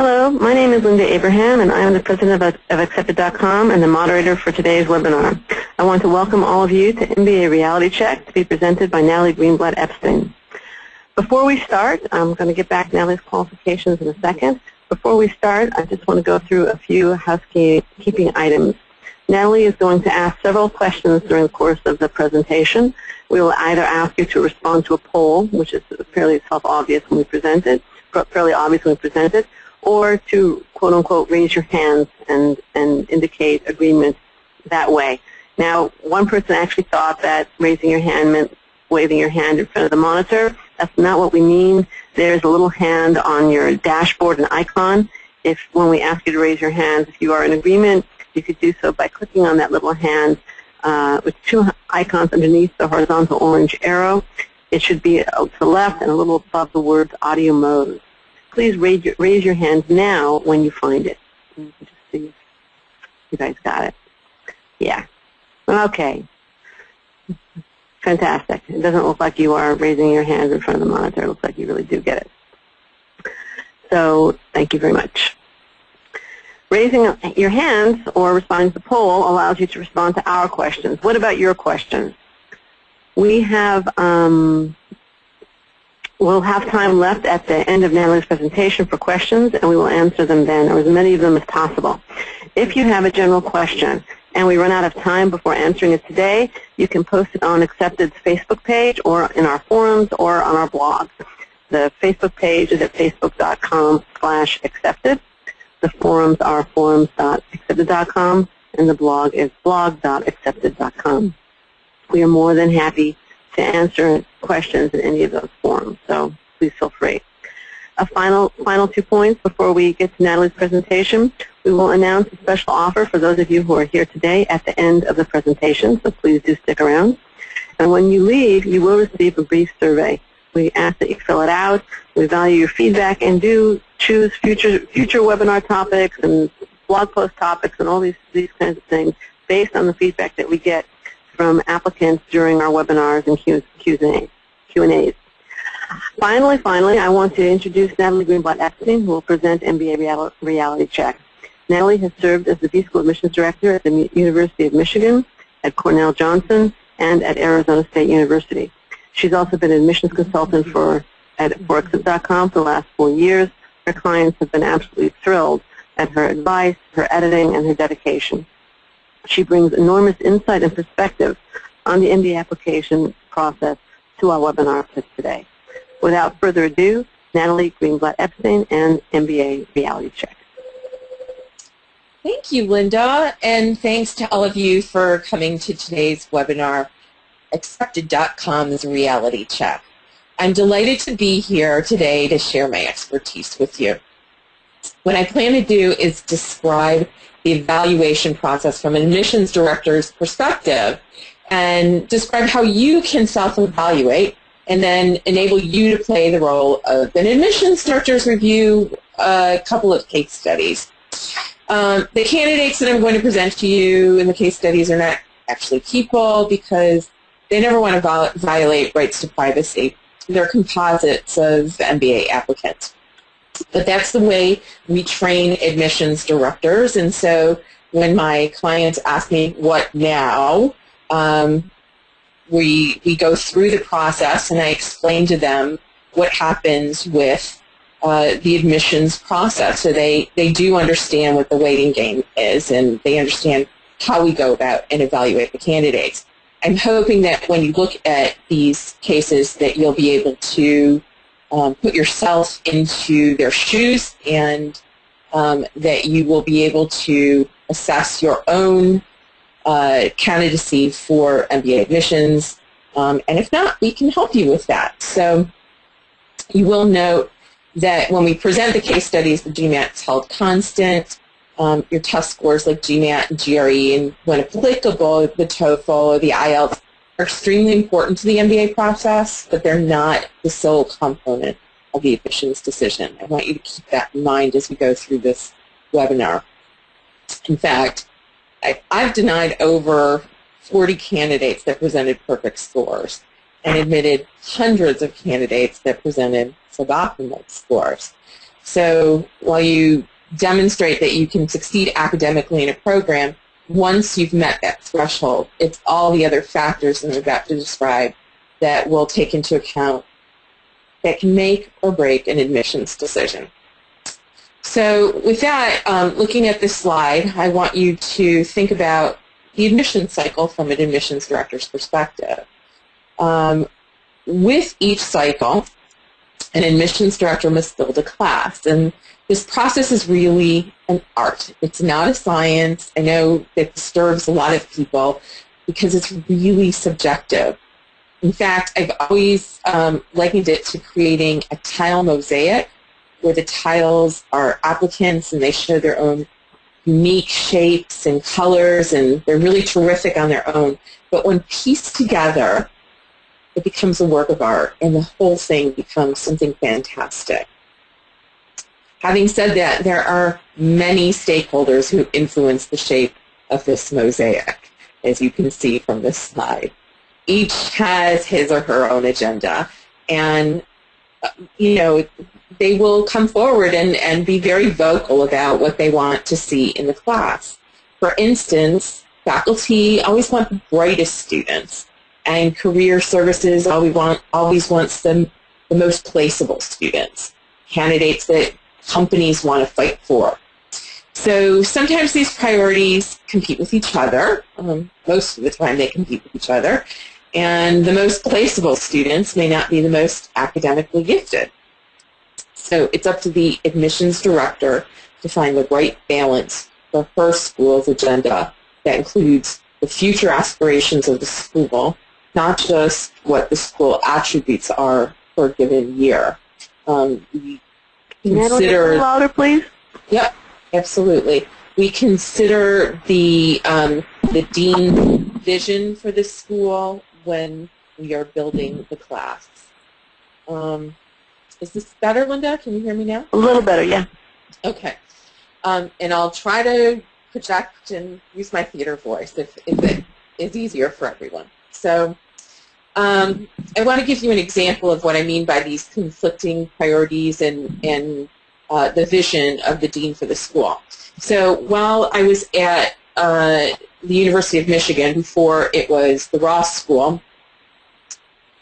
Hello, my name is Linda Abraham, and I am the president of Accepted.com and the moderator for today's webinar. I want to welcome all of you to MBA Reality Check to be presented by Natalie Greenblatt Epstein. Before we start, I'm going to get back to Natalie's qualifications in a second. Before we start, I just want to go through a few housekeeping items. Natalie is going to ask several questions during the course of the presentation. We will either ask you to respond to a poll, which is fairly self-obvious when we present it, or to, quote-unquote, raise your hands and indicate agreement that way. Now, one person actually thought that raising your hand meant waving your hand in front of the monitor. That's not what we mean. There's a little hand on your dashboard, an icon. When we ask you to raise your hands, if you are in agreement, you could do so by clicking on that little hand with two icons underneath the horizontal orange arrow. It should be to the left and a little above the words audio mode. Please raise your hands now when you find it. You can just see if you guys got it. Yeah. Okay. Fantastic. It doesn't look like you are raising your hands in front of the monitor. It looks like you really do get it. So thank you very much. Raising your hands or responding to the poll allows you to respond to our questions. What about your questions? We have we'll have time left at the end of Natalie's presentation for questions, and we will answer them then, or as many of them as possible. If you have a general question and we run out of time before answering it today, you can post it on Accepted's Facebook page or in our forums or on our blog. The Facebook page is at facebook.com/accepted. The forums are forums.accepted.com, and the blog is blog.accepted.com. We are more than happy to answer questions in any of those forums, so please feel free. A final 2 points before we get to Natalie's presentation. We will announce a special offer for those of you who are here today at the end of the presentation, so please do stick around. And when you leave, you will receive a brief survey. We ask that you fill it out. We value your feedback and do choose future webinar topics and blog post topics and all these kinds of things based on the feedback that we get from applicants during our webinars and Q&As. Finally, I want to introduce Natalie Greenblatt Epstein, who will present MBA Reality Check. Natalie has served as the B-School Admissions Director at the University of Michigan, at Cornell Johnson, and at Arizona State University. She's also been an admissions consultant for Accept.com for the last 4 years. Her clients have been absolutely thrilled at her advice, her editing, and her dedication. She brings enormous insight and perspective on the MBA application process to our webinar today. Without further ado, Natalie Greenblatt Epstein and MBA Reality Check. Thank you, Linda, and thanks to all of you for coming to today's webinar, Accepted.com's Reality Check. I'm delighted to be here today to share my expertise with you. What I plan to do is describe the evaluation process from an admissions director's perspective and describe how you can self-evaluate and then enable you to play the role of an admissions director's review a couple of case studies. The candidates that I'm going to present to you in the case studies are not actually people because they never want to violate rights to privacy. They're composites of MBA applicants. But that's the way we train admissions directors, and so when my clients ask me what now, we go through the process and I explain to them what happens with the admissions process. So they do understand what the waiting game is and they understand how we go about and evaluate the candidates. I'm hoping that when you look at these cases that you'll be able to put yourself into their shoes and that you will be able to assess your own candidacy for MBA admissions. And if not, we can help you with that. So you will note that when we present the case studies, the GMAT is held constant. Your test scores like GMAT and GRE, and when applicable, the TOEFL or the IELTS are extremely important to the MBA process, but they're not the sole component of the admissions decision. I want you to keep that in mind as we go through this webinar. In fact, I've denied over 40 candidates that presented perfect scores and admitted hundreds of candidates that presented suboptimal scores. So while you demonstrate that you can succeed academically in a program, once you've met that threshold, it's all the other factors that I'm about to describe that we'll take into account that can make or break an admissions decision. So with that, looking at this slide, I want you to think about the admissions cycle from an admissions director's perspective. With each cycle, an admissions director must build a class, and this process is really an art. It's not a science. I know that disturbs a lot of people because it's really subjective. In fact, I've always likened it to creating a tile mosaic where the tiles are applicants and they show their own unique shapes and colors, and they're really terrific on their own. But when pieced together, it becomes a work of art, and the whole thing becomes something fantastic. Having said that, there are many stakeholders who influence the shape of this mosaic, as you can see from this slide. Each has his or her own agenda, and they will come forward and be very vocal about what they want to see in the class. For instance, faculty always want the brightest students, and career services always wants the most placeable students, candidates that companies want to fight for. So sometimes these priorities compete with each other. Most of the time they compete with each other. And the most placeable students may not be the most academically gifted. So it's up to the admissions director to find the right balance for her school's agenda that includes the future aspirations of the school, not just what the school attributes are for a given year. We consider, a little louder, please? Yep, absolutely. We consider the dean's vision for the school when we are building the class. Is this better, Linda? Can you hear me now? A little better, yeah. Okay. And I'll try to project and use my theater voice if it is easier for everyone. So I want to give you an example of what I mean by these conflicting priorities and the vision of the dean for the school. So while I was at the University of Michigan, before it was the Ross School,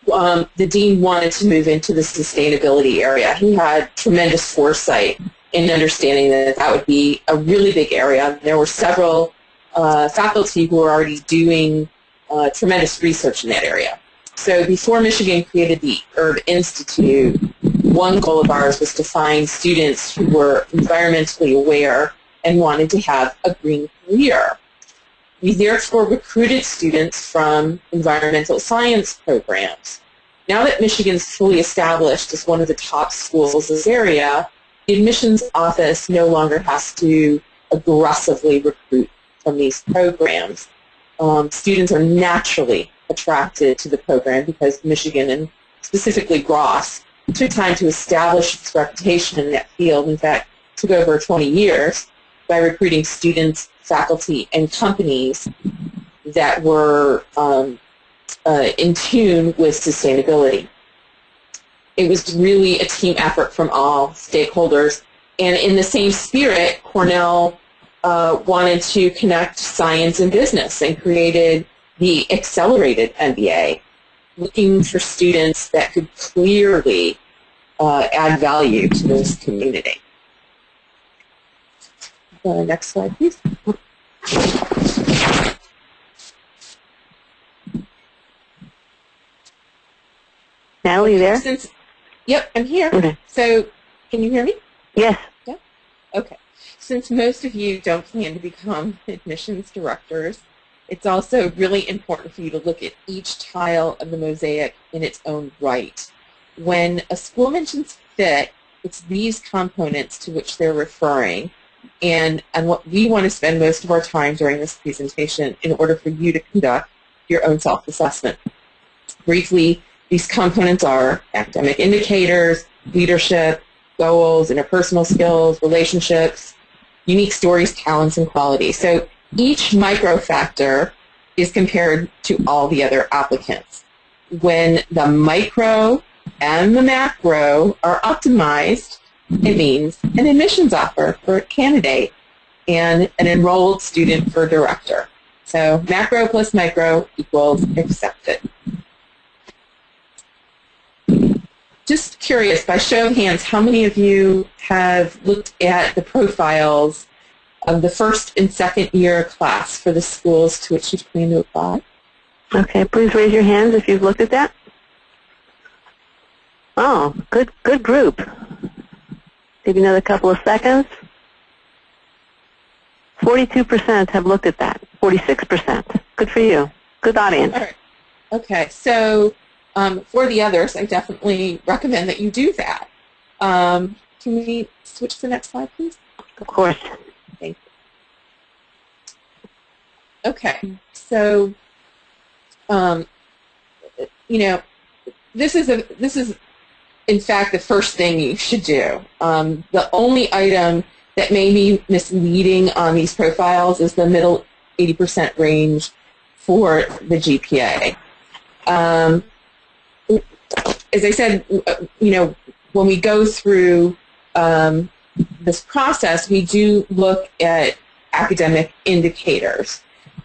the dean wanted to move into the sustainability area. He had tremendous foresight in understanding that that would be a really big area. There were several faculty who were already doing tremendous research in that area. So before Michigan created the Herb Institute, one goal of ours was to find students who were environmentally aware and wanted to have a green career. We therefore recruited students from environmental science programs. Now that Michigan's fully established as one of the top schools in this area, the admissions office no longer has to aggressively recruit from these programs. Students are naturally attracted to the program because Michigan, and specifically Ross, took time to establish its reputation in that field. In fact, it took over 20 years by recruiting students, faculty, and companies that were in tune with sustainability. It was really a team effort from all stakeholders. And in the same spirit, Cornell wanted to connect science and business and created the accelerated MBA, looking for students that could clearly add value to this community. Next slide, please. Natalie, you there? Yep, I'm here. Okay. So, can you hear me? Yes. Yeah? Okay. Since most of you don't plan to become admissions directors, it's also really important for you to look at each tile of the mosaic in its own right. When a school mentions fit, it's these components to which they're referring, and what we want to spend most of our time during this presentation in order for you to conduct your own self-assessment. Briefly, these components are academic indicators, leadership, goals, interpersonal skills, relationships, unique stories, talents, and qualities. So each micro factor is compared to all the other applicants. When the micro and the macro are optimized, it means an admissions offer for a candidate and an enrolled student for director. So macro plus micro equals accepted. Just curious, by show of hands, how many of you have looked at the profiles of the first and second year class for the schools to which you plan to apply? Okay, please raise your hands if you've looked at that. Oh, good group. Maybe another couple of seconds. 42% have looked at that. 46%. Good for you. Good audience. All right. Okay, so for the others, I definitely recommend that you do that. Can we switch to the next slide, please? Of course. Thank you. Okay, so you know, this is in fact the first thing you should do. The only item that may be misleading on these profiles is the middle 80% range for the GPA. As I said, you know, when we go through this process, we do look at academic indicators.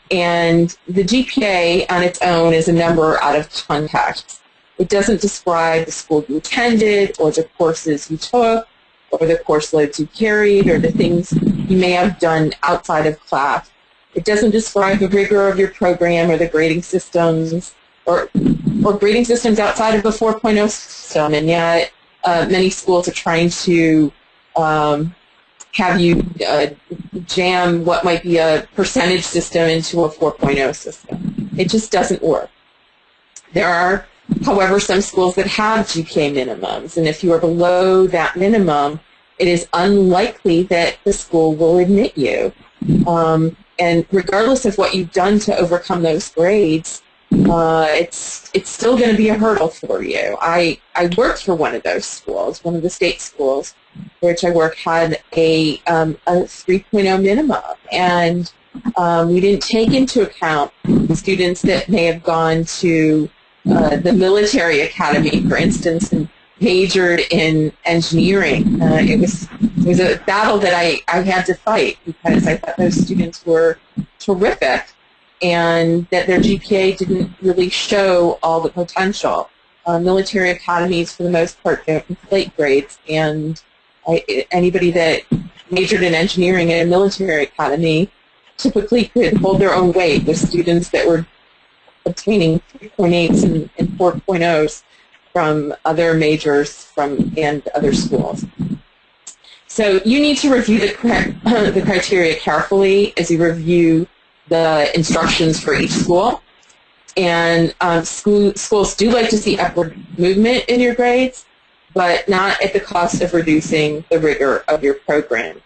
And the GPA on its own is a number out of context. It doesn't describe the school you attended or the courses you took or the course loads you carried or the things you may have done outside of class. It doesn't describe the rigor of your program or the grading systems or grading systems outside of the 4.0 system, and yet many schools are trying to have you jam what might be a percentage system into a 4.0 system. It just doesn't work. There are, however, some schools that have GPA minimums, and if you are below that minimum, it is unlikely that the school will admit you. And regardless of what you've done to overcome those grades, it's still going to be a hurdle for you. I worked for one of those schools, one of the state schools, which I worked, had a 3.0 minimum, and we didn't take into account students that may have gone to the military academy, for instance, and majored in engineering. It was a battle that I had to fight because I thought those students were terrific and that their GPA didn't really show all the potential. Military academies, for the most part, don't inflate grades, and anybody that majored in engineering at a military academy typically could hold their own weight with students that were obtaining 3.8s and 4.0s from other majors and other schools. So you need to review the criteria carefully as you review the instructions for each school. And schools do like to see upward movement in your grades, but not at the cost of reducing the rigor of your program.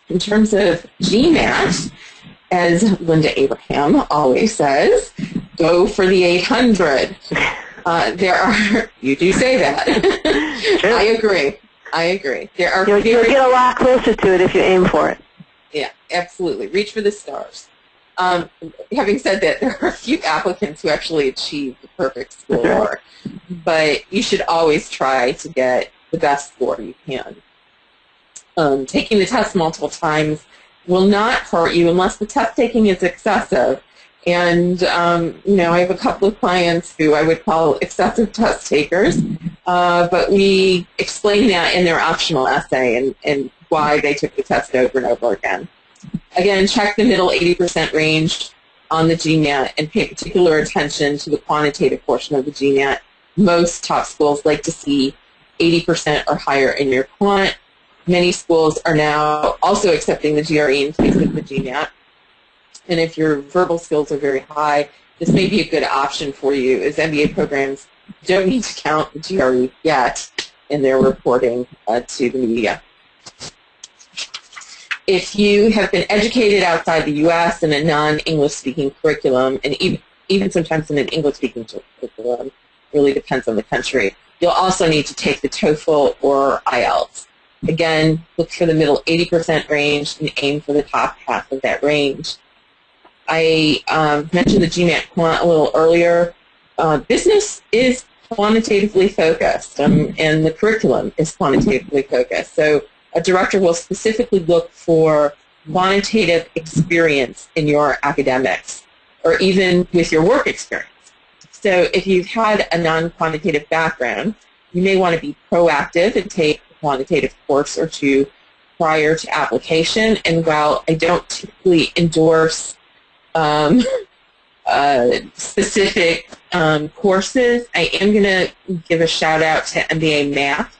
In terms of GMAT, as Linda Abraham always says, go for the 800. You do say that. Sure. I agree. There are You'll get a lot closer to it if you aim for it. Yeah, absolutely. Reach for the stars. Having said that, there are a few applicants who actually achieve the perfect score, right, but you should always try to get the best score you can. Taking the test multiple times will not hurt you unless the test taking is excessive. And, you know, I have a couple of clients who I would call excessive test takers, but we explain that in their optional essay and why they took the test over and over again. Again, check the middle 80% range on the GMAT and pay particular attention to the quantitative portion of the GMAT. Most top schools like to see 80% or higher in your quant. Many schools are now also accepting the GRE in place of the GMAT. And if your verbal skills are very high, this may be a good option for you, as MBA programs don't need to count the GRE yet in their reporting to the media. If you have been educated outside the U.S. in a non-English speaking curriculum, and even sometimes in an English-speaking curriculum, really depends on the country, you'll also need to take the TOEFL or IELTS. Again, look for the middle 80% range and aim for the top half of that range. I mentioned the GMAT quant a little earlier. Business is quantitatively focused, and the curriculum is quantitatively focused. So a director will specifically look for quantitative experience in your academics or even with your work experience. So if you've had a non-quantitative background, you may want to be proactive and take a quantitative course or two prior to application. And while I don't typically endorse specific courses, I am going to give a shout out to MBA Math,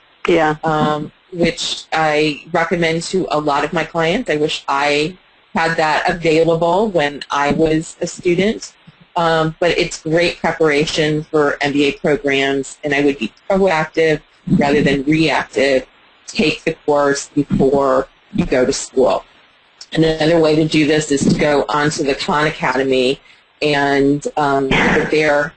which I recommend to a lot of my clients. I wish I had that available when I was a student, but it's great preparation for MBA programs, and I would be proactive rather than reactive. Take the course before you go to school. Another way to do this is to go onto the Khan Academy and there.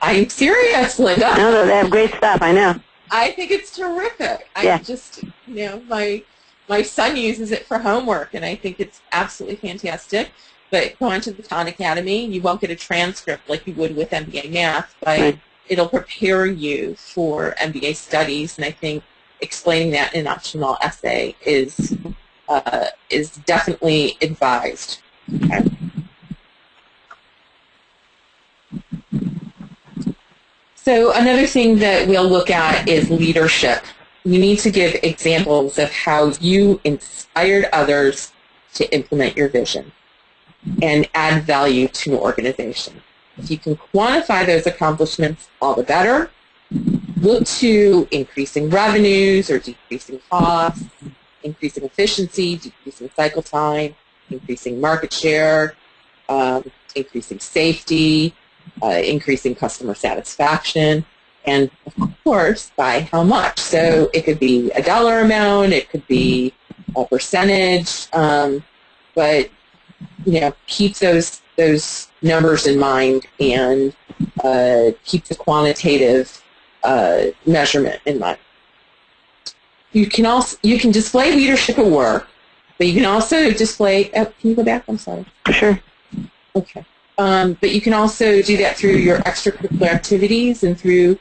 I'm serious, Linda. No, they have great stuff. I know. I think it's terrific. I just, my son uses it for homework, and I think it's absolutely fantastic. But go onto the Khan Academy. You won't get a transcript like you would with MBA Math, but it'll prepare you for MBA studies, and I think explaining that in an optional essay is definitely advised. Okay. So another thing that we'll look at is leadership. You need to give examples of how you inspired others to implement your vision and add value to an organization. If you can quantify those accomplishments, all the better. Look to increasing revenues or decreasing costs, increasing efficiency, decreasing cycle time, increasing market share, increasing safety, increasing customer satisfaction, and of course, by how much. So it could be a dollar amount, it could be a percentage, but keep those numbers in mind and keep the quantitative measurement in mind. You can display leadership at work, but you can also display. Can you go back? I'm sorry. Sure. Okay. But you can also do that through your extracurricular activities and through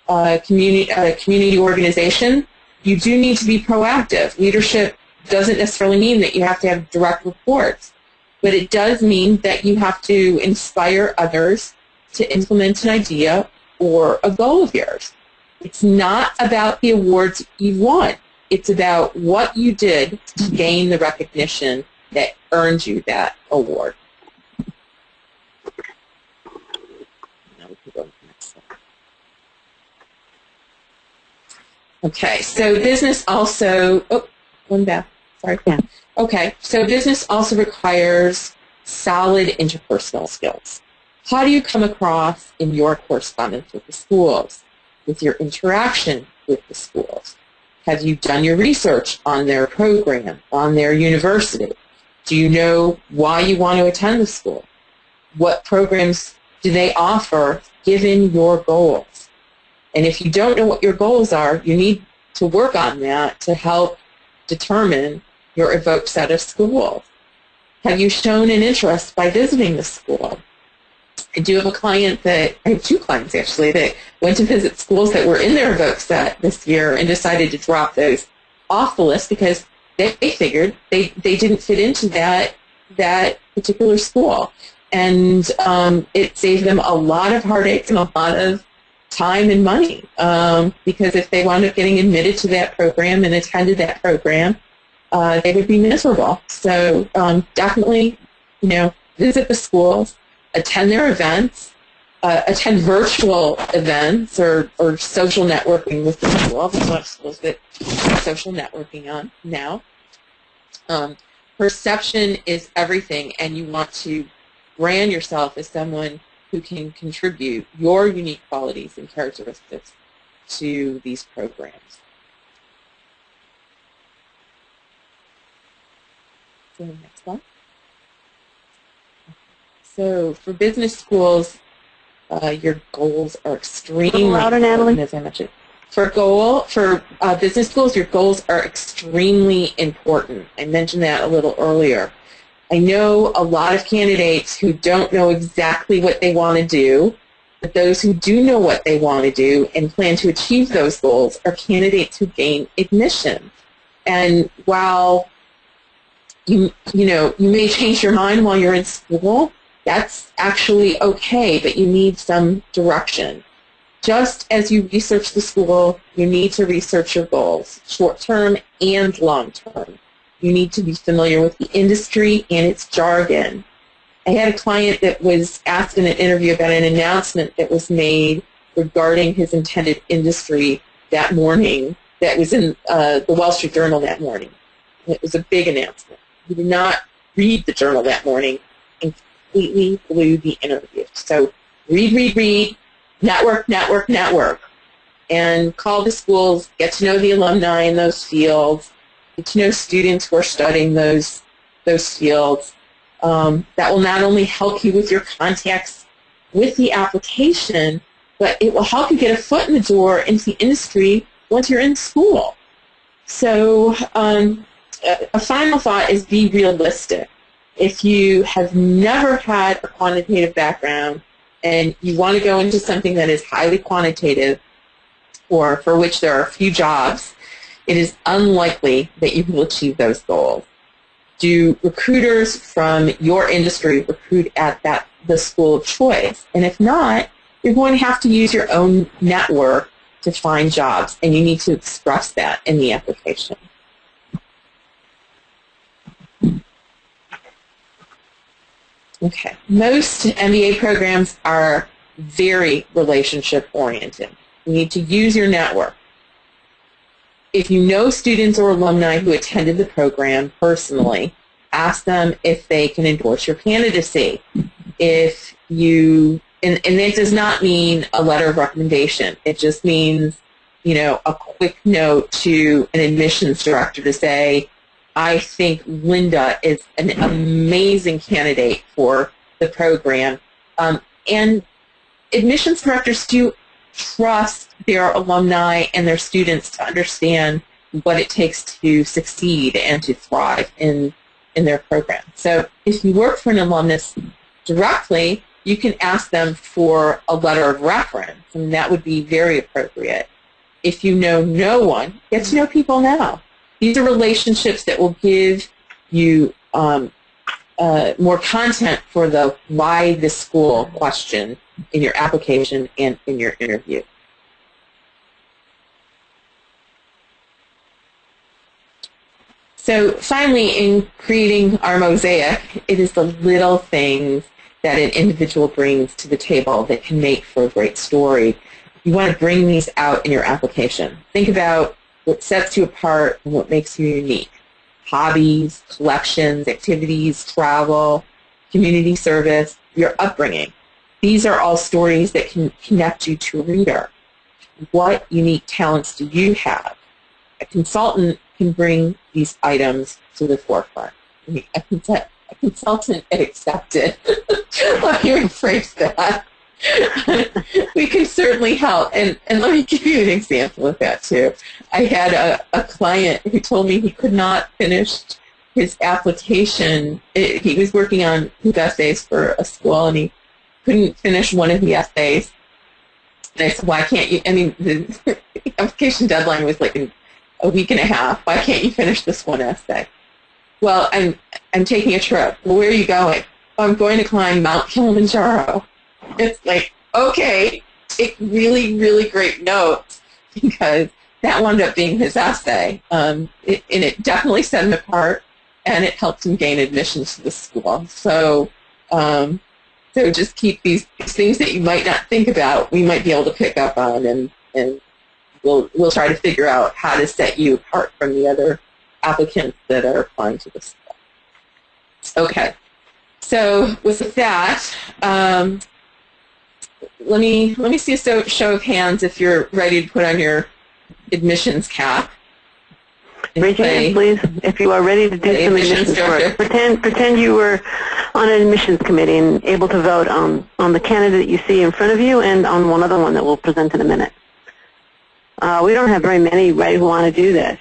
community organization. You do need to be proactive. Leadership doesn't necessarily mean that you have to have direct reports, but it does mean that you have to inspire others to implement an idea or a goal of yours. It's not about the awards you won. It's about what you did to gain the recognition that earned you that award. Now we can go to the next slide. Okay, so business also, one back, sorry. Yeah. Okay, so business also requires solid interpersonal skills. How do you come across in your correspondence with the schools, with your interaction with the schools? Have you done your research on their program, on their university? Do you know why you want to attend the school? What programs do they offer given your goals? And if you don't know what your goals are, you need to work on that to help determine your evoked set of schools. Have you shown an interest by visiting the school? I do have a client I have two clients actually, that went to visit schools that were in their evoked set this year and decided to drop those off the list because they figured they didn't fit into that particular school. And it saved them a lot of heartache and a lot of time and money because if they wound up getting admitted to that program and attended that program, they would be miserable. So definitely, visit the schools, attend their events, attend virtual events or social networking with the school. There's a lot of schools that have social networking on now. Perception is everything, and you want to brand yourself as someone who can contribute your unique qualities and characteristics to these programs. So next one. So for business schools, your goals are extremely louder, Natalie. important, as I mentioned. For business schools, your goals are extremely important. I mentioned that a little earlier. I know a lot of candidates who don't know exactly what they want to do, But those who do know what they want to do and plan to achieve those goals are candidates who gain admission. And while you may change your mind while you're in school, that's actually okay, but you need some direction. Just as you research the school, you need to research your goals, short-term and long-term. You need to be familiar with the industry and its jargon. I had a client that was asked in an interview about an announcement that was made regarding his intended industry that morning that was in the Wall Street Journal that morning. It was a big announcement. He did not read the journal that morning and completely blew the interview. So read, network, and call the schools, get to know the alumni in those fields, get to know students who are studying those fields. That will not only help you with your contacts with the application, but it will help you get a foot in the door into the industry once you're in school. So a final thought is be realistic. If you have never had a quantitative background and you want to go into something that is highly quantitative or for which there are few jobs, it is unlikely that you will achieve those goals. Do recruiters from your industry recruit at the school of choice? And if not, you're going to have to use your own network to find jobs, and you need to express that in the application. Okay. Most MBA programs are very relationship-oriented. You need to use your network. If you know students or alumni who attended the program personally, ask them if they can endorse your candidacy. If you, and that does not mean a letter of recommendation. It just means, a quick note to an admissions director to say, I think Linda is an amazing candidate for the program. And admissions directors do trust their alumni and their students to understand what it takes to succeed and to thrive in their program. So if you work for an alumnus directly, you can ask them for a letter of reference, and that would be very appropriate. If you know no one, get to know people now. These are relationships that will give you more content for the why this school question in your application and in your interview. So finally, in creating our mosaic, it is the little things that an individual brings to the table that can make for a great story. You want to bring these out in your application. Think about what sets you apart and what makes you unique. Hobbies, collections, activities, travel, community service, your upbringing. These are all stories that can connect you to a reader. What unique talents do you have? A consultant can bring these items to the forefront. A consultant at Accepted. Let me rephrase that. We can certainly help. And let me give you an example of that, too. I had a client who told me he could not finish his application. He was working on his essays for a school, and he couldn't finish one of the essays. And I said, why can't you? I mean, the application deadline was like a week and a half. Why can't you finish this one essay? Well, I'm taking a trip. Well, where are you going? Oh, I'm going to climb Mount Kilimanjaro. It's like, okay, take really, really great notes, because that wound up being his essay. And it definitely set him apart, and it helped him gain admissions to the school. So just keep these things that you might not think about, we might be able to pick up on, and we'll try to figure out how to set you apart from the other applicants that are applying to the school. Okay. So with that, let me see a show of hands if you're ready to put on your admissions cap. Raise your hand, please, if you are ready to do some admissions work. Pretend you were on an admissions committee and able to vote on the candidate you see in front of you and on one other one that we'll present in a minute. We don't have very many, right, who want to do this.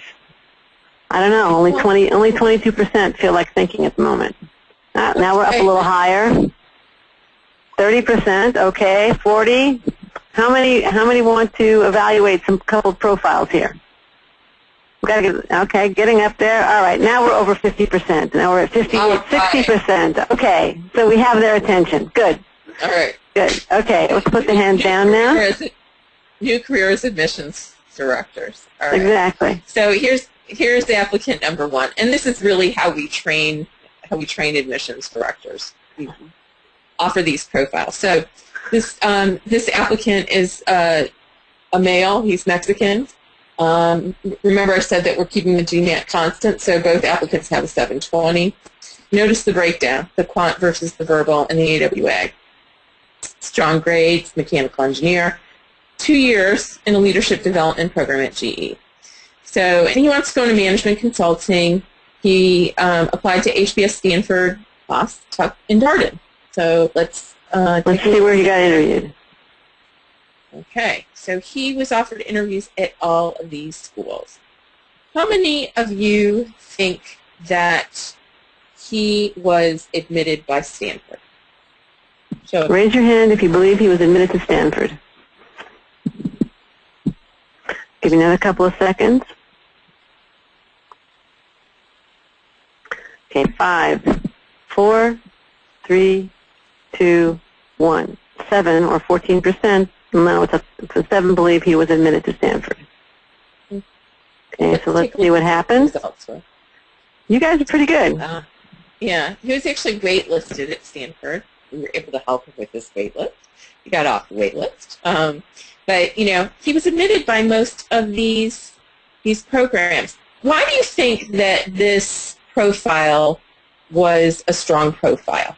I don't know, only 22% feel like thinking at the moment. Now we're up a little higher. 30%, okay. 40. How many want to evaluate some couple profiles here? We got to get, okay, getting up there. All right, now we're over 50%. Now we're at 58, 60%. Okay, so we have their attention. Good. All right. Good. Okay, let's put the hand down now. New careers admissions directors. All right. Exactly. So here's the applicant number one, and this is really how we train admissions directors. We offer these profiles. So this applicant is a male. He's Mexican. Remember I said that we're keeping the GMAT constant, so both applicants have a 720. Notice the breakdown, the quant versus the verbal and the AWA. Strong grades, mechanical engineer, 2 years in a leadership development program at GE. So, and he wants to go into management consulting. He applied to HBS Stanford, Tuck, and Darden. So let's see where he got interviewed. Okay, so he was offered interviews at all of these schools. How many of you think that he was admitted by Stanford? Raise your hand if you believe he was admitted to Stanford. Give me another couple of seconds. Okay, 5, 4, 3, 2, 1. 7 or 14%. No, it's a 7 believe he was admitted to Stanford. Okay, so let's see what happens. You guys are pretty good. Yeah, he was actually waitlisted at Stanford. We were able to help him with this waitlist. He got off the waitlist. But, you know, he was admitted by most of these programs. Why do you think that this profile was a strong profile?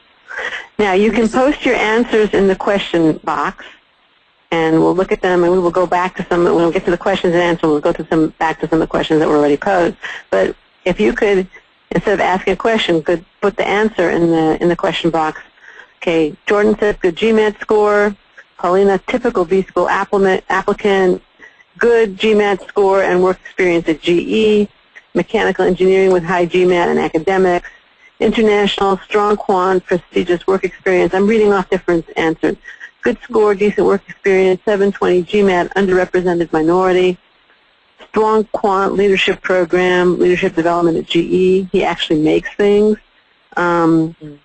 Now, you can post your answers in the question box, and we'll look at them, and we will go back to some. When we get to the questions and answers, we'll go to back to some of the questions that were already posed. But if you could, instead of asking a question, could put the answer in the question box. Okay, Jordan says good GMAT score. Paulina, typical B-school applicant. Good GMAT score and work experience at GE. Mechanical engineering with high GMAT and academics. International, strong quant, prestigious work experience. I'm reading off different answers. Good score, decent work experience, 720 GMAT, underrepresented minority. Strong quant leadership program, leadership development at GE. He actually makes things.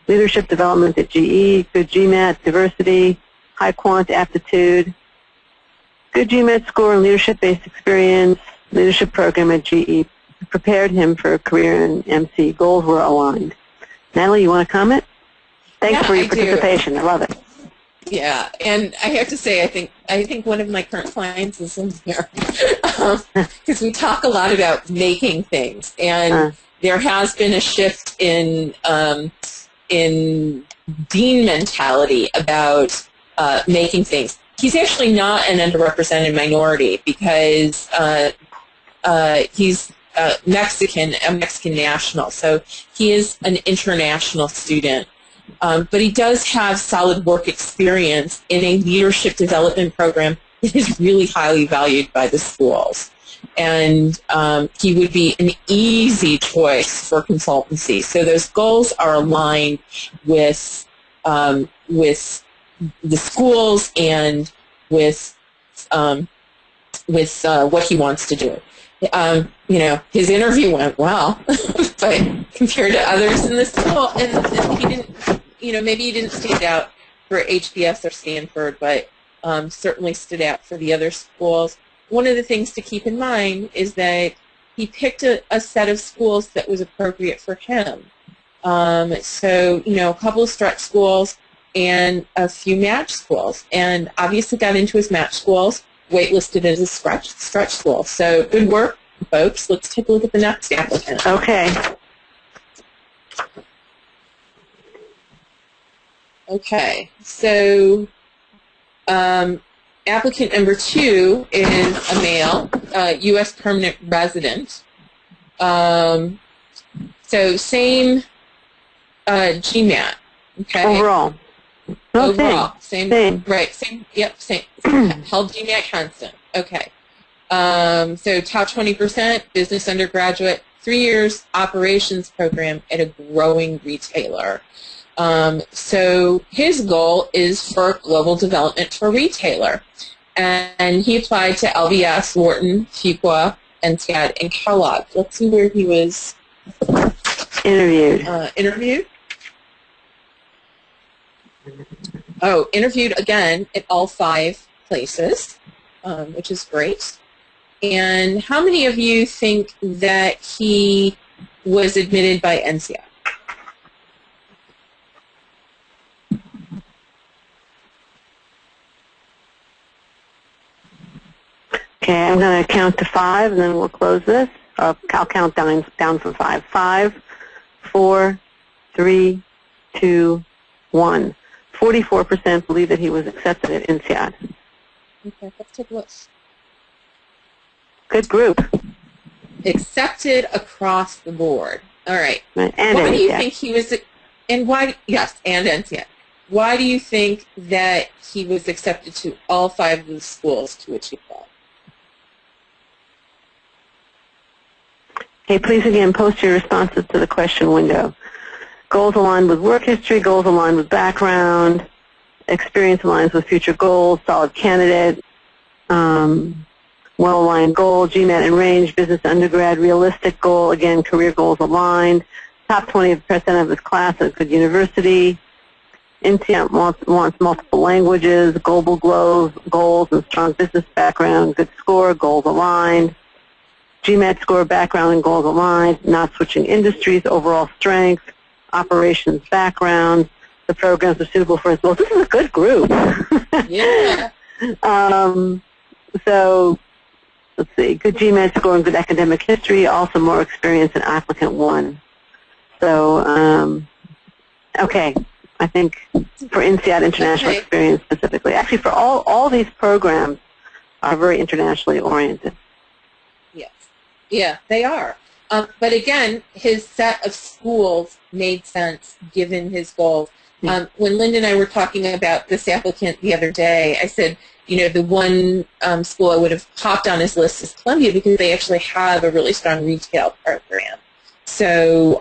Leadership development at GE, good GMAT, diversity, high quant aptitude. Good GMAT score and leadership-based experience, leadership program at GE. Prepared him for a career in MC. Goals were aligned. Natalie, you want to comment? Thanks for your participation. I love it. Yeah, and I have to say, I think one of my current clients is in here because we talk a lot about making things, and there has been a shift in dean mentality about making things. He's actually not an underrepresented minority because he's Mexican, a Mexican national, so he is an international student. But he does have solid work experience in a leadership development program that is really highly valued by the schools. And he would be an easy choice for consultancy. So those goals are aligned with the schools and with what he wants to do. You know, his interview went well, but compared to others in the school, and he didn't, you know, maybe he didn't stand out for HBS or Stanford, but certainly stood out for the other schools. One of the things to keep in mind is that he picked a set of schools that was appropriate for him. So, you know, a couple of stretch schools and a few match schools, and obviously got into his match schools, waitlisted as a stretch school. So good work, folks. Let's take a look at the next applicant. Okay. Okay. So applicant number 2 is a male, U.S. permanent resident. So same GMAT. Okay. Overall. No, overall, same. Right, same, yep, same. Held GMAT constant. Okay. So top 20%, business undergraduate, 3 years operations program at a growing retailer. So his goal is for global development for retailer. And he applied to LBS, Wharton, Fuqua, NTAD, and Kellogg. Let's see where he was interviewed. Oh, interviewed again at all 5 places, which is great. And how many of you think that he was admitted by NCAD? Okay, I'm going to count to 5, and then we'll close this. I'll count down from 5. 5, 4, 3, 2, 1. 44% believe that he was accepted at INSEAD. Okay, let's take a look. Good group. Accepted across the board. All right. And why do you NCAD. think he was, and why, yes, and NCAD. Why do you think that he was accepted to all 5 of the schools to which he applied? Okay, please again post your responses to the question window. Goals aligned with work history, goals aligned with background, experience aligns with future goals, solid candidate, well-aligned goal, GMAT in range, business undergrad, realistic goal, again, career goals aligned, top 20% of his class at a good university, NCAT wants multiple languages, global goals, and strong business background, good score, goals aligned, GMAT score, background, and goals aligned, not switching industries, overall strength, operations background, the programs are suitable for his goals. This is a good group. Yeah. So, let's see, good GMAT score and good academic history, also more experience than applicant 1. So, okay, I think for INSEAD international experience specifically. Actually, for all these programs are very internationally oriented. Yes. Yeah, they are. But again, his set of schools made sense given his goals. When Linda and I were talking about this applicant the other day, I said, you know, the one school I would have popped on his list is Columbia because they actually have a really strong retail program. So,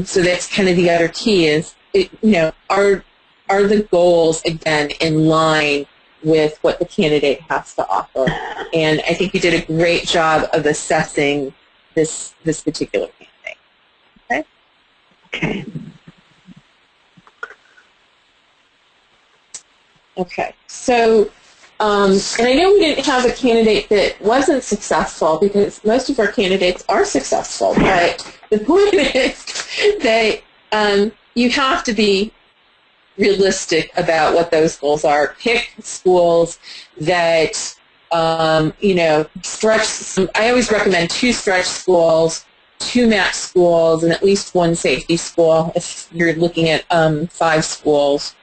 so that's kind of the other key is, you know, are the goals again in line with what the candidate has to offer? And I think you did a great job of assessing this particular candidate. Okay. Okay. Okay. So, and I know we didn't have a candidate that wasn't successful because most of our candidates are successful. But the point is that you have to be realistic about what those goals are. Pick schools that you know, stretch. I always recommend 2 stretch schools, 2 match schools, and at least 1 safety school if you're looking at 5 schools.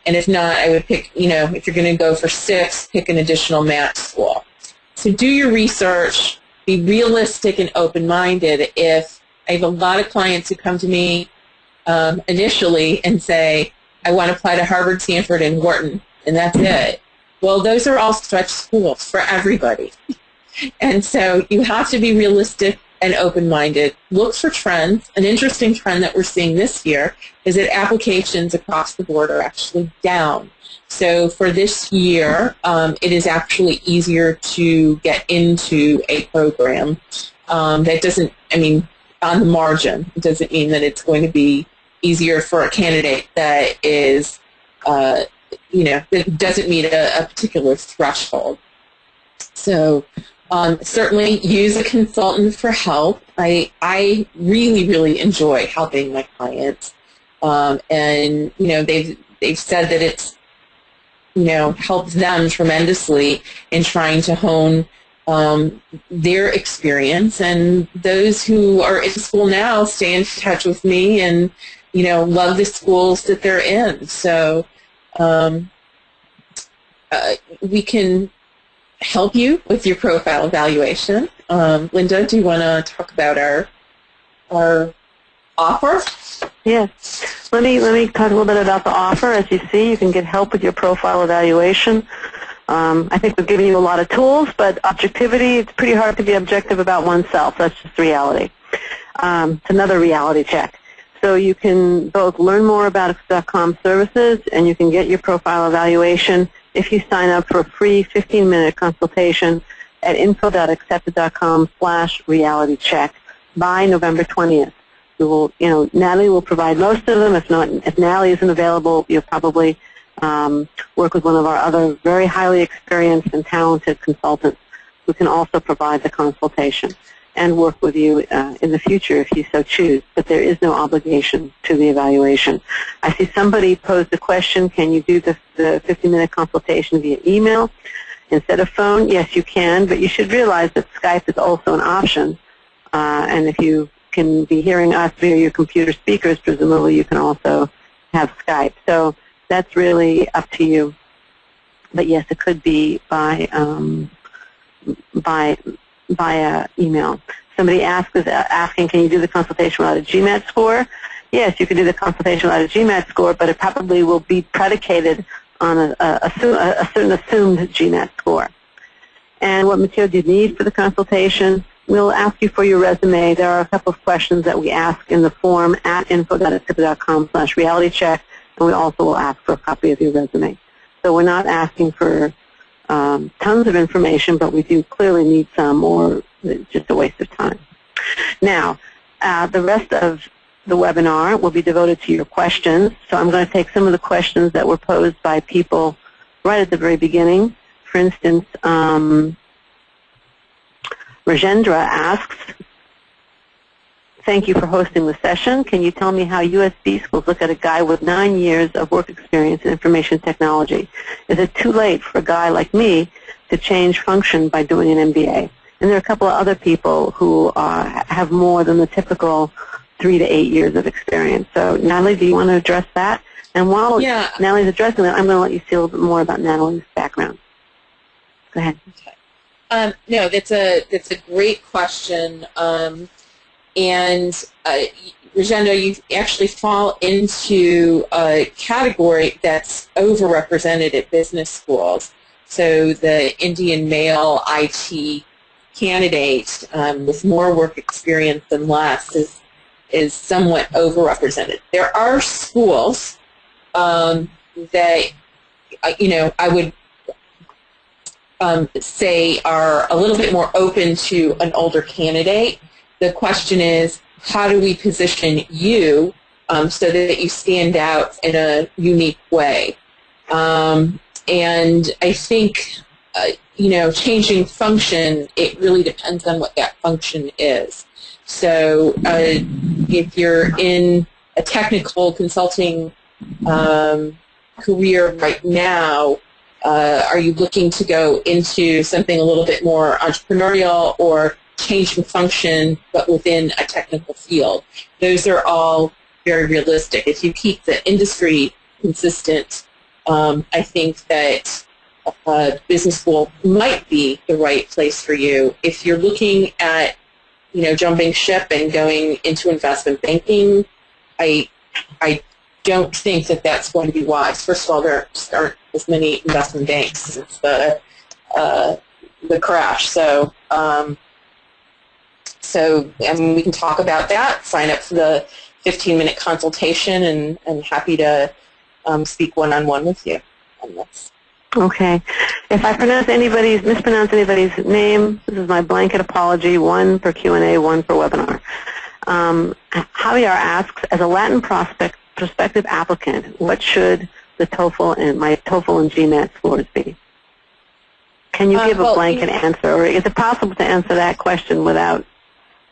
And if not, I would pick, you know, if you're going to go for 6, pick an additional match school. So do your research, be realistic and open-minded. If I have a lot of clients who come to me initially and say, I want to apply to Harvard, Stanford, and Wharton, and that's it. Well, those are all stretch schools for everybody. And so you have to be realistic and open-minded. Look for trends. An interesting trend that we're seeing this year is that applications across the board are actually down. So for this year, it is actually easier to get into a program. That doesn't, I mean, on the margin, it doesn't mean that it's going to be easier for a candidate that is, you know, that doesn't meet a particular threshold. So certainly use a consultant for help. I really, really enjoy helping my clients. And, you know, they've said that it's, you know, helped them tremendously in trying to hone their experience. And those who are in school now stay in touch with me and, you know, love the schools that they're in. So we can help you with your profile evaluation. Linda, do you want to talk about our offer? Yes. Let me talk a little bit about the offer. As you see, you can get help with your profile evaluation. I think we've given you a lot of tools, but objectivity, it's pretty hard to be objective about oneself. That's just reality. It's another reality check. So you can both learn more about Accept.com services, and you can get your profile evaluation if you sign up for a free 15-minute consultation at info.accepted.com/realitycheck by November 20th. We will, Natalie will provide most of them. If Natalie isn't available, you'll probably work with one of our other very highly experienced and talented consultants who can also provide the consultation and work with you in the future if you so choose. But there is no obligation to the evaluation. I see somebody posed the question, can you do the 50-minute consultation via email instead of phone? Yes, you can, but you should realize that Skype is also an option. And if you can be hearing us via your computer speakers, presumably you can also have Skype. So that's really up to you. But yes, it could be via email. Somebody asking, can you do the consultation without a GMAT score? Yes, you can do the consultation without a GMAT score, but it probably will be predicated on a certain assumed GMAT score. And what material do you need for the consultation? We'll ask you for your resume. There are a couple of questions that we ask in the form at info.accepted.com/realitycheck, and we also will ask for a copy of your resume. So we're not asking for tons of information, but we do clearly need some, or it's just a waste of time. Now, the rest of the webinar will be devoted to your questions. So I'm going to take some of the questions that were posed by people right at the very beginning. For instance, Rajendra asks, thank you for hosting the session. Can you tell me how USB schools look at a guy with 9 years of work experience in information technology? Is it too late for a guy like me to change function by doing an MBA? And there are a couple of other people who have more than the typical 3 to 8 years of experience. So, Natalie, do you want to address that? And while Natalie's addressing that, I'm going to let you see a little bit more about Natalie's background. Go ahead. Okay. No, that's a great question. And Rajendra, you actually fall into a category that's overrepresented at business schools. So the Indian male IT candidate with more work experience than less is somewhat overrepresented. There are schools that, I would say are a little bit more open to an older candidate. The question is, how do we position you so that you stand out in a unique way? And I think, changing function, it really depends on what that function is. So if you're in a technical consulting career right now, are you looking to go into something a little bit more entrepreneurial or changing function but within a technical field? Those are all very realistic. If you keep the industry consistent, I think that business school might be the right place for you. If you're looking at, jumping ship and going into investment banking, I don't think that that's going to be wise. First of all, there aren't as many investment banks since the crash. So, we can talk about that. Sign up for the 15-minute consultation, and happy to speak one-on-one with you on this. Okay. If I mispronounce anybody's name, this is my blanket apology, one per Q&A, one per webinar. Javier asks, as a Latin prospective applicant, what should the TOEFL and GMAT scores be? Can you give a blanket answer, or is it possible to answer that question without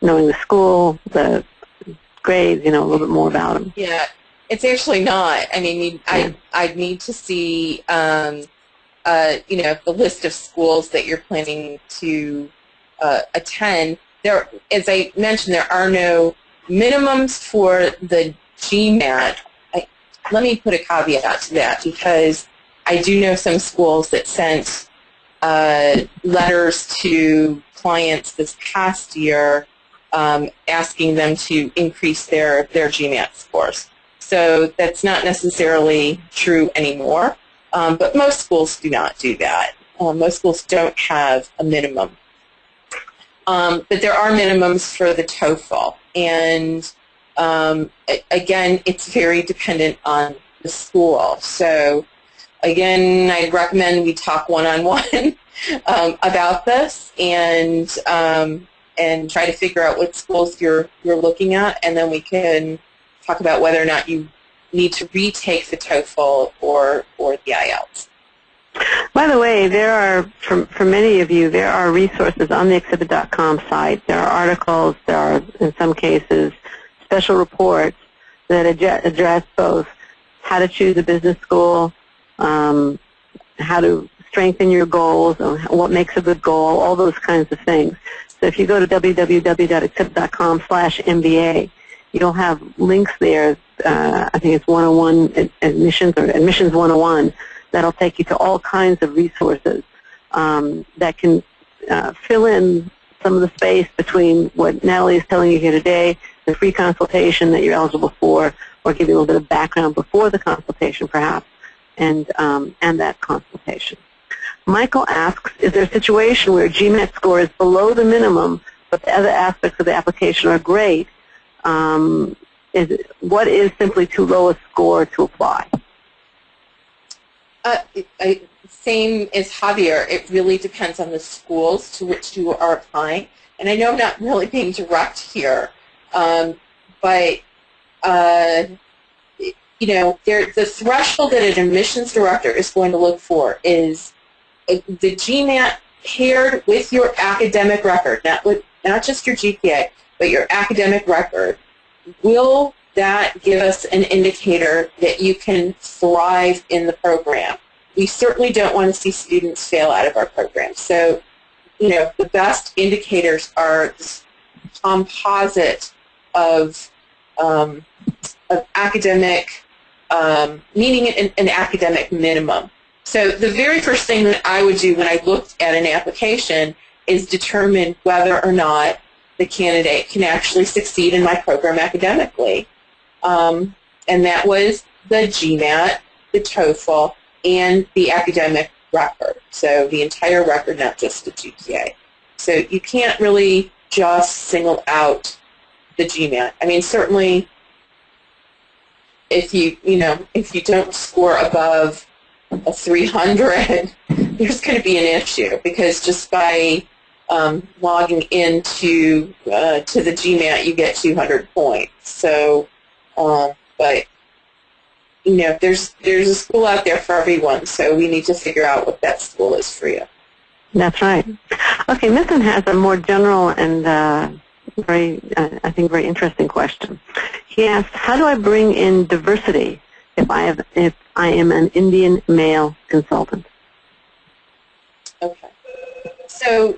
knowing the school, the grades, a little bit more about them? Yeah, it's actually not. I mean, I'd need to see, the list of schools that you're planning to attend. There, as I mentioned, there are no minimums for the GMAT. Let me put a caveat to that, because I do know some schools that sent letters to clients this past year asking them to increase their GMAT scores. So that's not necessarily true anymore, but most schools do not do that. Most schools don't have a minimum. But there are minimums for the TOEFL, and Again, it's very dependent on the school. So again, I'd recommend we talk one-on-one about this and try to figure out what schools you're looking at, and then we can talk about whether or not you need to retake the TOEFL or the IELTS. By the way, there are, for many of you, there are resources on the exhibit.com site. There are articles, there are, in some cases, special reports that address both how to choose a business school, how to strengthen your goals, what makes a good goal, all those kinds of things. So if you go to www.accept.com/MBA, you'll have links there. I think it's 101 admissions or admissions 101 that'll take you to all kinds of resources that can fill in some of the space between what Natalie is telling you here today, the free consultation that you're eligible for, or give you a little bit of background before the consultation perhaps, and that consultation. Michael asks, is there a situation where GMAT score is below the minimum, but the other aspects of the application are great? What is simply too low a score to apply? Same as Javier, it really depends on the schools to which you are applying. And I know I'm not really being direct here, but you know, the threshold that an admissions director is going to look for is the GMAT paired with your academic record, not just your GPA, but your academic record. Will that give us an indicator that you can thrive in the program? We certainly don't want to see students fail out of our program. So, you know, the best indicators are this composite of academic, meaning an academic minimum. So the very first thing that I would do when I looked at an application is determine whether or not the candidate can actually succeed in my program academically. And that was the GMAT, the TOEFL, and the academic record. So the entire record, not just the GPA. So you can't really just single out the GMAT. I mean, certainly if you don't score above a 300, there's going to be an issue, because just by logging into the GMAT, you get 200 points. So, but you know, there's a school out there for everyone, so we need to figure out what that school is for you. That's right. Okay, this one has a more general and I think very interesting question. He asks, how do I bring in diversity if I am an Indian male consultant? Okay. So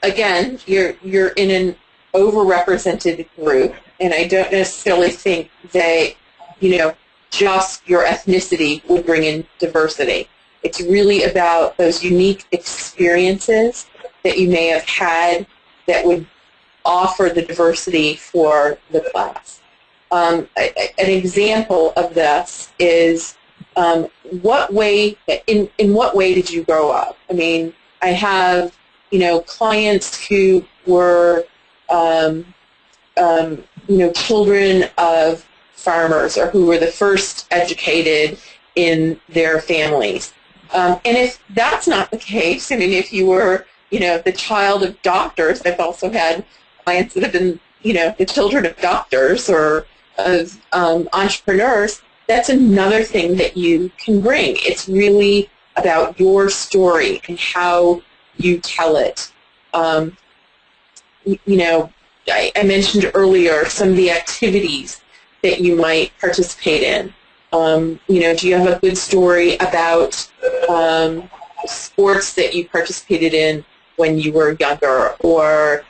again, you're in an overrepresented group, and I don't necessarily think that, you know, just your ethnicity would bring in diversity. It's really about those unique experiences that you may have had that would offer the diversity for the class. An example of this is in what way did you grow up? I mean, I have, you know, clients who were you know, children of farmers, or who were the first educated in their families. And if that's not the case, I mean, if you were, you know, the child of doctors, I've also had clients that have been, you know, the children of doctors or of entrepreneurs, that's another thing that you can bring. It's really about your story and how you tell it. You know, I mentioned earlier some of the activities that you might participate in. You know, do you have a good story about sports that you participated in when you were younger, or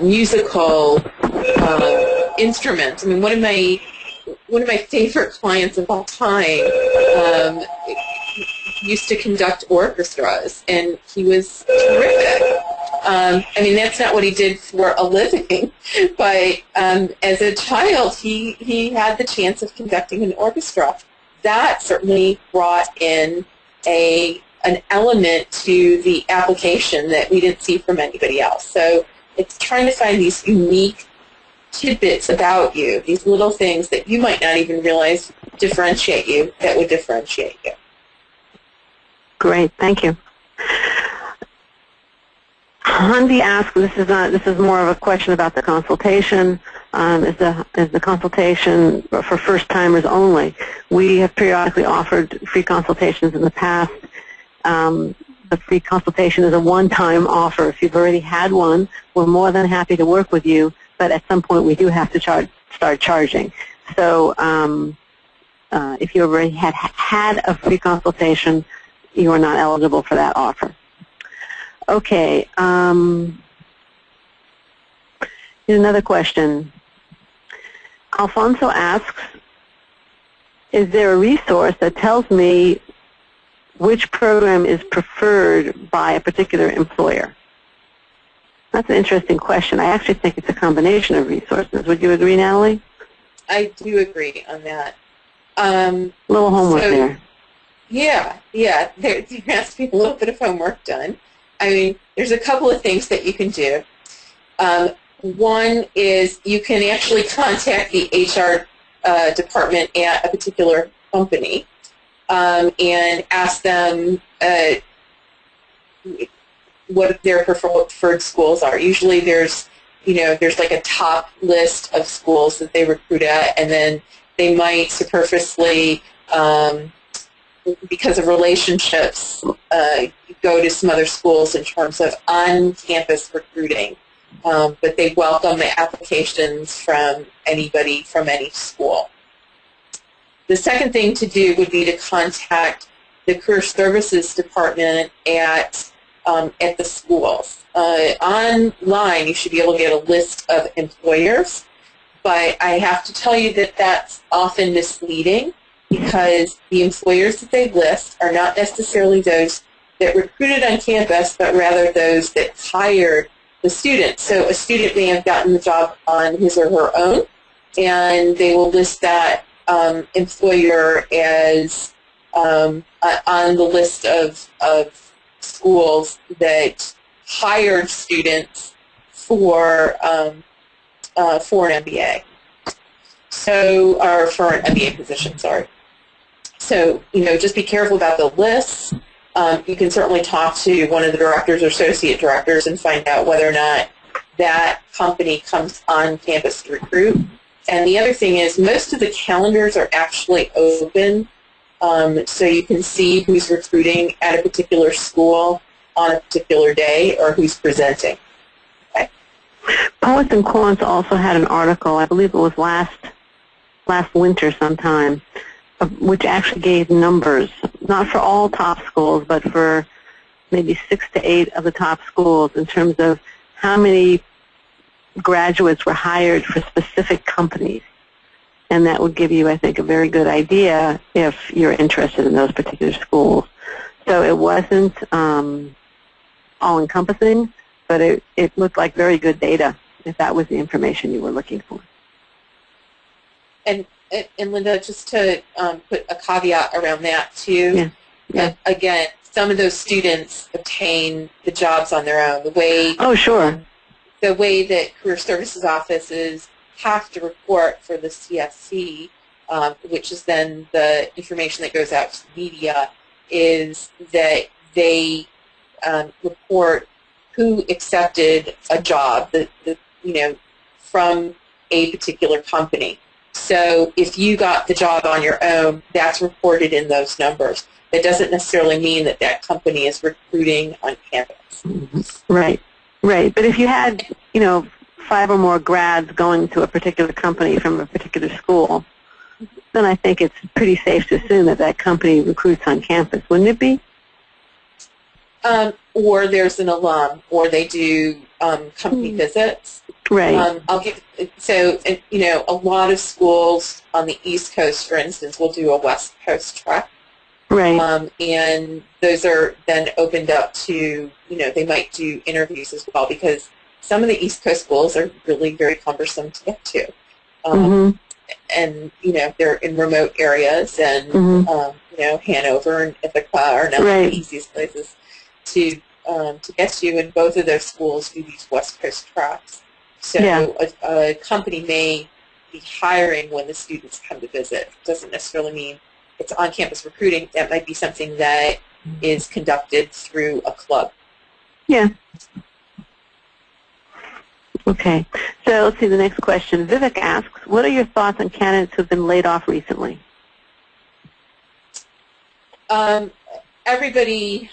musical instruments? I mean, one of my favorite clients of all time used to conduct orchestras, and he was terrific. I mean, that's not what he did for a living, but as a child, he had the chance of conducting an orchestra. That certainly brought in an element to the application that we didn't see from anybody else. So It's trying to find these unique tidbits about you, these little things that you might not even realize differentiate you, that would differentiate you. Great, thank you. Hundi asks, this is more of a question about the consultation. Is the consultation for first-timers only? We have periodically offered free consultations in the past. The free consultation is a one-time offer. If you've already had one, we're more than happy to work with you, but at some point we do have to start charging. So if you already had a free consultation, you are not eligible for that offer. Okay. Here's another question. Alfonso asks, is there a resource that tells me which program is preferred by a particular employer? That's an interesting question. I actually think it's a combination of resources. Would you agree, Natalie? I do agree on that. A little homework there. Yeah. You asked me a little bit of homework done. I mean, there's a couple of things that you can do. One is you can actually contact the HR department at a particular company and ask them what their preferred schools are. Usually there's like a top list of schools that they recruit at, and then they might superficially, because of relationships, go to some other schools in terms of on-campus recruiting. But they welcome the applications from anybody from any school. The second thing to do would be to contact the Career Services Department at the schools. Online, you should be able to get a list of employers, but I have to tell you that that's often misleading because the employers that they list are not necessarily those that recruited on campus, but rather those that hired the student. So a student may have gotten the job on his or her own, and they will list that employer as on the list of schools that hired students for an MBA. So, or for an MBA position, sorry. So, just be careful about the lists. You can certainly talk to one of the directors or associate directors and find out whether or not that company comes on campus to recruit. And the other thing is most of the calendars are actually open, so you can see who's recruiting at a particular school on a particular day or who's presenting. Okay. Poets and Quants also had an article, I believe it was last winter sometime, which actually gave numbers, not for all top schools, but for maybe 6 to 8 of the top schools in terms of how many graduates were hired for specific companies. And that would give you, I think, a very good idea if you're interested in those particular schools. So it wasn't all-encompassing, but it looked like very good data if that was the information you were looking for. And Linda, just to put a caveat around that too, again, some of those students obtain the jobs on their own. The way that Career Services offices have to report for the CSC, which is then the information that goes out to the media, is that they report who accepted a job from a particular company. So if you got the job on your own, that's reported in those numbers. That doesn't necessarily mean that that company is recruiting on campus. Right. But if you had, 5 or more grads going to a particular company from a particular school, then I think it's pretty safe to assume that that company recruits on campus, wouldn't it be? Or there's an alum, or they do company visits. Right. A lot of schools on the East Coast, for instance, will do a West Coast trek. Right. And those are then opened up to, they might do interviews as well, because some of the East Coast schools are really very cumbersome to get to. And, they're in remote areas, and, Hanover and Ithaca are not the easiest places to to get to, and both of those schools do these West Coast tracks. So a company may be hiring when the students come to visit. It doesn't necessarily mean it's on-campus recruiting. That might be something that is conducted through a club. Yeah. Okay. So let's see the next question. Vivek asks, what are your thoughts on candidates who have been laid off recently? Everybody's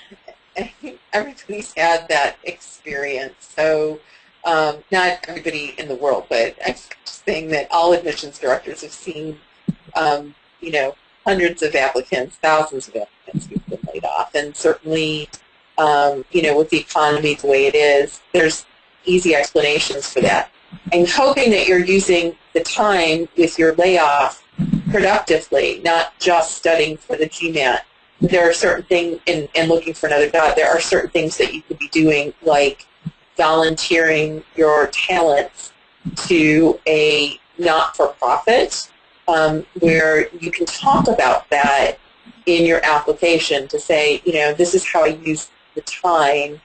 had that experience. So not everybody in the world, but I'm just saying that all admissions directors have seen, you know, hundreds of applicants, thousands of applicants who've been laid off. And certainly, you know, with the economy the way it is, there's easy explanations for that. I'm hoping that you're using the time with your layoff productively, not just studying for the GMAT. There are certain things, and looking for another job, there are certain things that you could be doing, like volunteering your talents to a not-for-profit, where you can talk about that in your application to say, you know, this is how I use the time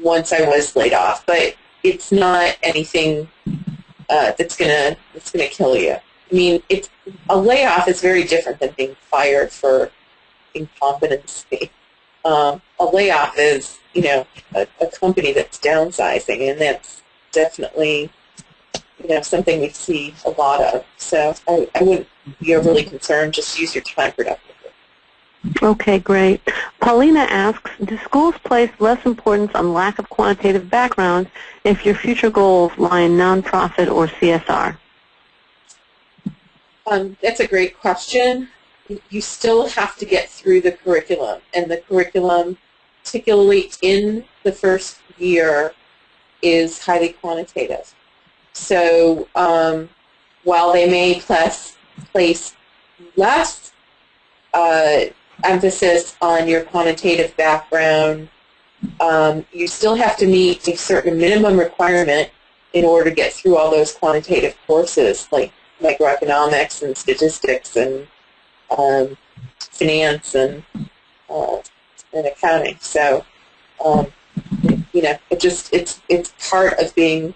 once I was laid off. But it's not anything that's gonna kill you. I mean, a layoff is very different than being fired for incompetency. A layoff is, you know, a company that's downsizing, and that's definitely, you know, something we see a lot of. So I wouldn't be overly concerned. Just use your time productively. Okay, great. Paulina asks, do schools place less importance on lack of quantitative background if your future goals lie in nonprofit or CSR? That's a great question. You still have to get through the curriculum, and the curriculum, particularly in the first year, is highly quantitative. So while they may place less emphasis on your quantitative background, you still have to meet a certain minimum requirement in order to get through all those quantitative courses, like microeconomics and statistics and finance and accounting. So you know, it's part of being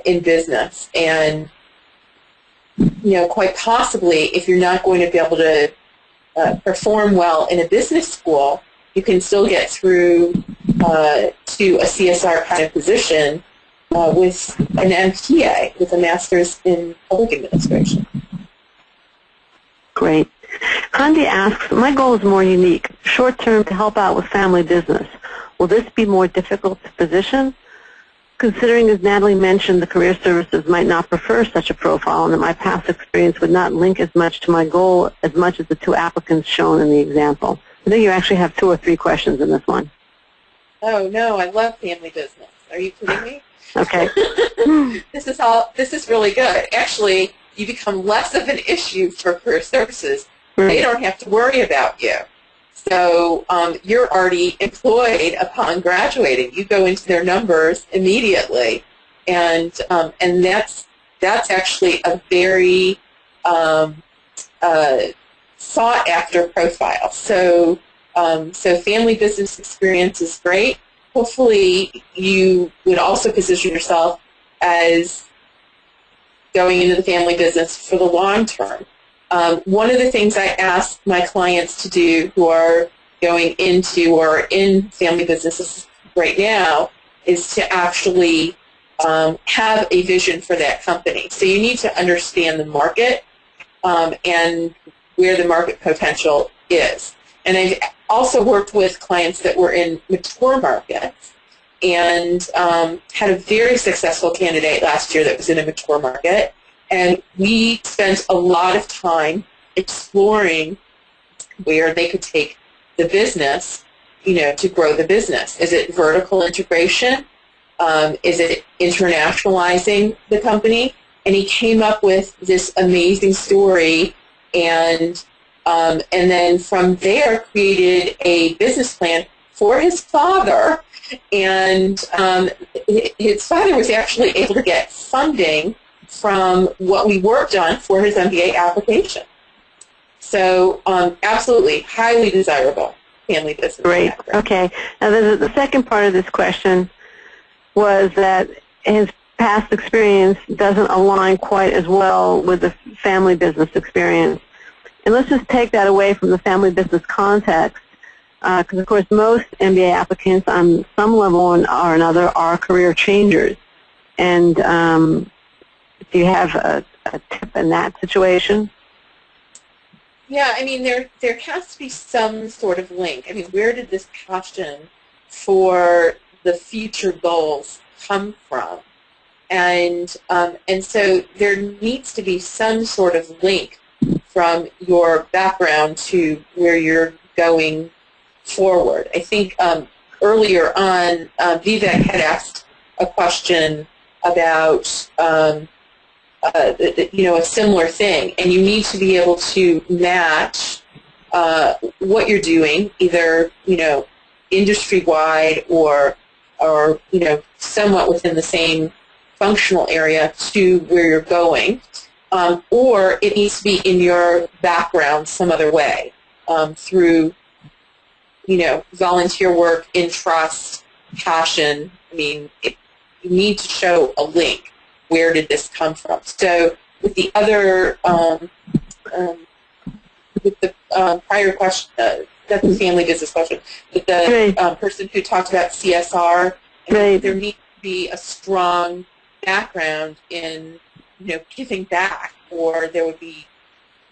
in business, and you know, quite possibly, if you're not going to be able to perform well in a business school, you can still get through to a CSR kind of position with an MBA, with a master's in public administration. Great. Handy asks, my goal is more unique, short-term to help out with family business. Will this be more difficult to position? Considering, as Natalie mentioned, the career services might not prefer such a profile, and that my past experience would not link as much to my goal as much as the two applicants shown in the example. I think you actually have 2 or 3 questions in this one. Oh, no, I love family business. Are you kidding me? Okay. This is really good. Actually, you become less of an issue for career services. They don't have to worry about you. So you're already employed upon graduating. You go into their numbers immediately, and that's actually a very sought after profile. So family business experience is great. Hopefully, you would also position yourself as going into the family business for the long term. One of the things I ask my clients to do who are going into or in family businesses right now is to actually have a vision for that company. So you need to understand the market and where the market potential is. And I've also worked with clients that were in mature markets, and had a very successful candidate last year that was in a mature market. And we spent a lot of time exploring where they could take the business, you know, to grow the business. Is it vertical integration? Is it internationalizing the company? And he came up with this amazing story, and then from there created a business plan for his father. And his father was actually able to get funding from what we worked on for his MBA application. So absolutely, highly desirable. family business Great. background. Okay. Now, the second part of this question was that his past experience doesn't align quite as well with the family business experience. And let's just take that away from the family business context, because, of course, most MBA applicants on some level or another are career changers. And do you have a tip in that situation? Yeah, I mean, there has to be some sort of link. I mean, where did this passion for the future goals come from? And so there needs to be some sort of link from your background to where you're going forward. I think earlier on, Vivek had asked a question about a similar thing, and you need to be able to match what you're doing, either industry-wide or somewhat within the same functional area, to where you're going, or it needs to be in your background some other way, through volunteer work, interest, passion. I mean, you need to show a link. Where did this come from? So with the other, with the prior question, that's a family business question, with the person who talked about CSR, there needs to be a strong background in, giving back, or there would be,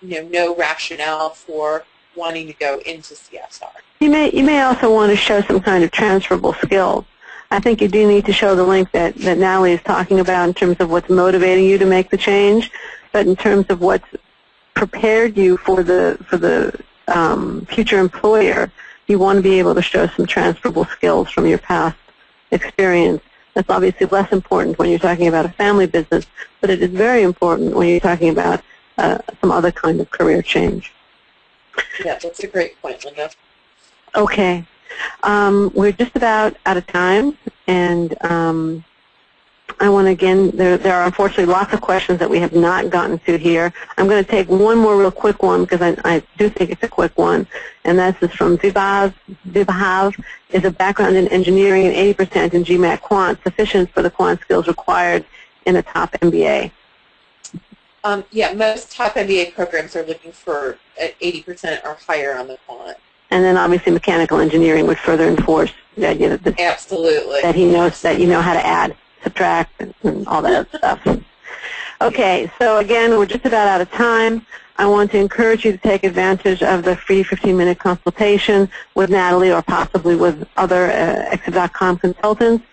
no rationale for wanting to go into CSR. You may also want to show some kind of transferable skills. I think you do need to show the link that Natalie is talking about in terms of what's motivating you to make the change, but in terms of what's prepared you for the future employer, you want to be able to show some transferable skills from your past experience. That's obviously less important when you're talking about a family business, but it is very important when you're talking about some other kind of career change. Yeah, that's a great point, Linda. Okay. We're just about out of time, and I want to, again, there are unfortunately lots of questions that we have not gotten to here. I'm going to take one more real quick one because I do think it's a quick one, and that's from Vibhav. Vibhav is a background in engineering and 80% in GMAT quant, sufficient for the quant skills required in a top MBA. Yeah, most top MBA programs are looking for 80% or higher on the quant. And then obviously mechanical engineering would further enforce the idea that absolutely, that he knows that you know how to add, subtract, and all that stuff. Okay, so again, we're just about out of time. I want to encourage you to take advantage of the free 15-minute consultation with Natalie or possibly with other Exit.com consultants.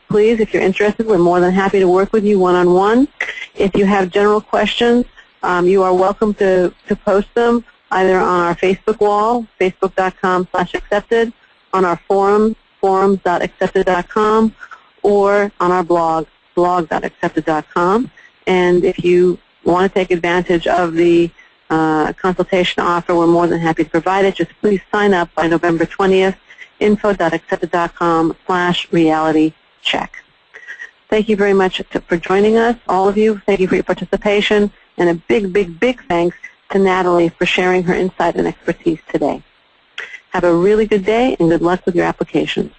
Please, if you're interested, we're more than happy to work with you one-on-one. If you have general questions, you are welcome to post them either on our Facebook wall, facebook.com/accepted, on our forum, forums.accepted.com, or on our blog, blog.accepted.com. And if you want to take advantage of the consultation offer, we're more than happy to provide it. Just please sign up by November 20th, info.accepted.com/realitycheck. Thank you very much for joining us, all of you. Thank you for your participation, and a big, big, big thanks to Natalie for sharing her insight and expertise today. Have a really good day, and good luck with your applications.